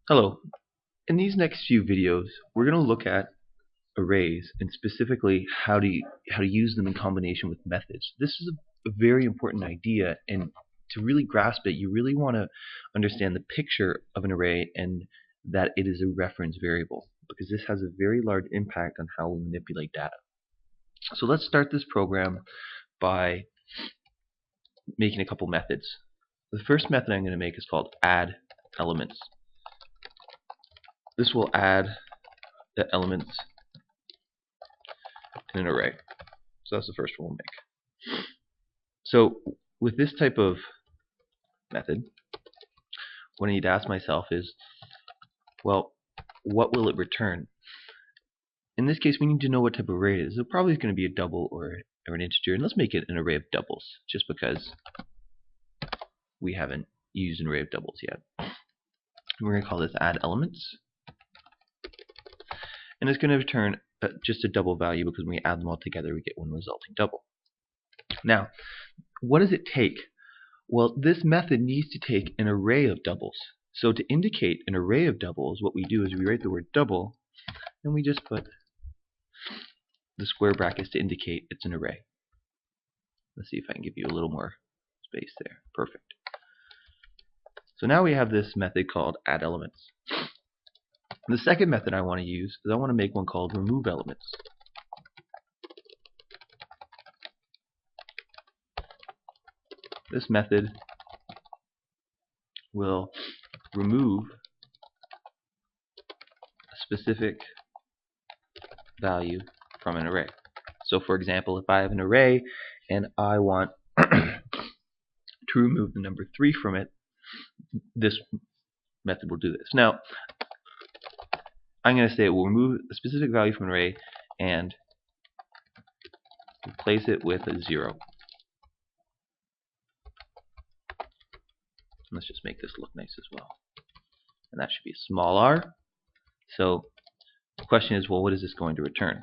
Hello. In these next few videos, we're going to look at arrays and specifically how to use them in combination with methods. This is a very important idea, and to really grasp it, you really want to understand the picture of an array and that it is a reference variable, because this has a very large impact on how we manipulate data. So let's start this program by making a couple methods. The first method I'm going to make is called add elements. This will add the elements in an array. So that's the first one we'll make. So with this type of method, what I need to ask myself is, well, what will it return? In this case, we need to know what type of array it is. It probably is going to be a double or an integer, and let's make it an array of doubles, just because we haven't used an array of doubles yet. We're going to call this add elements, and it's going to return just a double value, because when we add them all together we get one resulting double. Now, what does it take? Well, this method needs to take an array of doubles. So to indicate an array of doubles, what we do is we write the word double and we just put the square brackets to indicate it's an array. Let's see if I can give you a little more space there. Perfect. So now we have this method called add elements. The second method I want to use is I want to make one called remove elements. This method will remove a specific value from an array. So for example, if I have an array and I want to remove the number 3 from it, this method will do this. Now, I'm going to say it will remove a specific value from an array and replace it with a 0. Let's just make this look nice as well. And that should be a small r. So the question is, well, what is this going to return?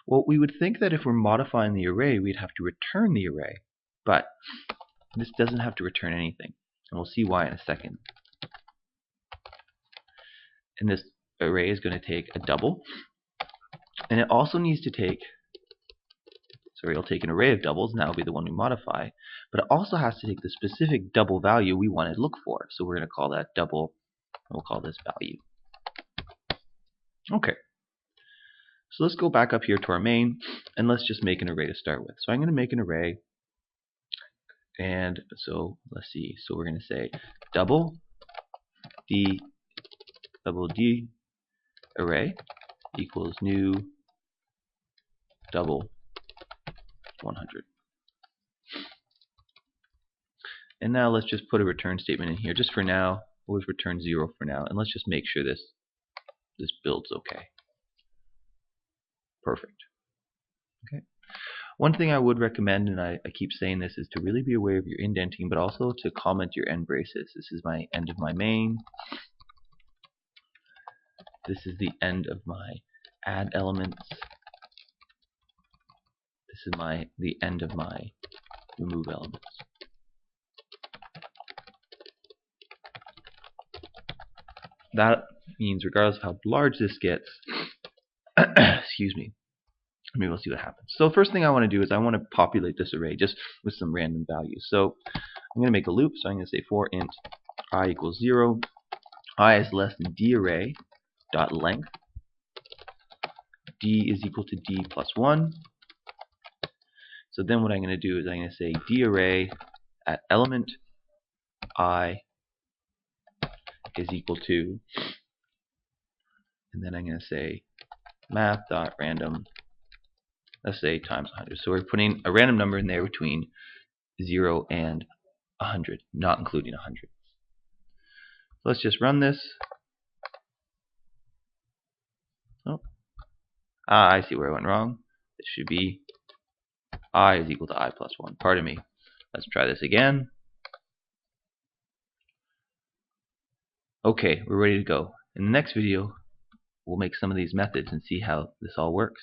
Well, we would think that if we're modifying the array, we'd have to return the array. But this doesn't have to return anything. And we'll see why in a second. And this array is going to take a double. And it also needs to take, it'll take an array of doubles, and that will be the one we modify. But it also has to take the specific double value we want to look for. So we're going to call that double, and we'll call this value. Okay. So let's go back up here to our main, and let's just make an array to start with. So I'm going to make an array, and so let's see. So we're going to say double D array equals new double 100. And now let's just put a return statement in here. Just for now, we'll just return 0 for now, and let's just make sure this builds okay. Perfect. Okay. One thing I would recommend, and I keep saying this, is to really be aware of your indenting, but also to comment your end braces. This is my end of my main. This is the end of my add elements. This is the end of my remove elements. That means regardless of how large this gets, excuse me, maybe we'll see what happens. So first thing I want to do is I want to populate this array just with some random values. So I'm going to make a loop. So I'm going to say for int I equals 0, I is less than d array dot length, d is equal to d plus 1. So then what I'm going to do is I'm going to say d array at element I is equal to, and then I'm going to say math.random, let's say times 100. So we're putting a random number in there between 0 and 100, not including 100. So let's just run this. Oh, I see where I went wrong. This should be I is equal to I plus 1. Pardon me. Let's try this again. Okay, we're ready to go. In the next video, we'll make some of these methods and see how this all works.